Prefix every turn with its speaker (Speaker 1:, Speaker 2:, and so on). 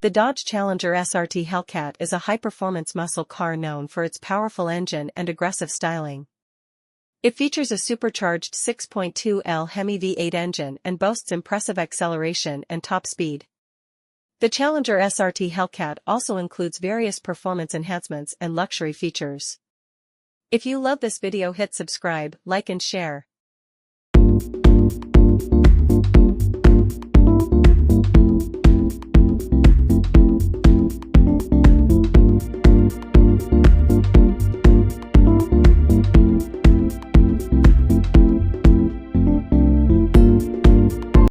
Speaker 1: The Dodge Challenger SRT Hellcat is a high-performance muscle car known for its powerful engine and aggressive styling. It features a supercharged 6.2L Hemi V8 engine and boasts impressive acceleration and top speed. The Challenger SRT Hellcat also includes various performance enhancements and luxury features. If you love this video, hit subscribe, like and share.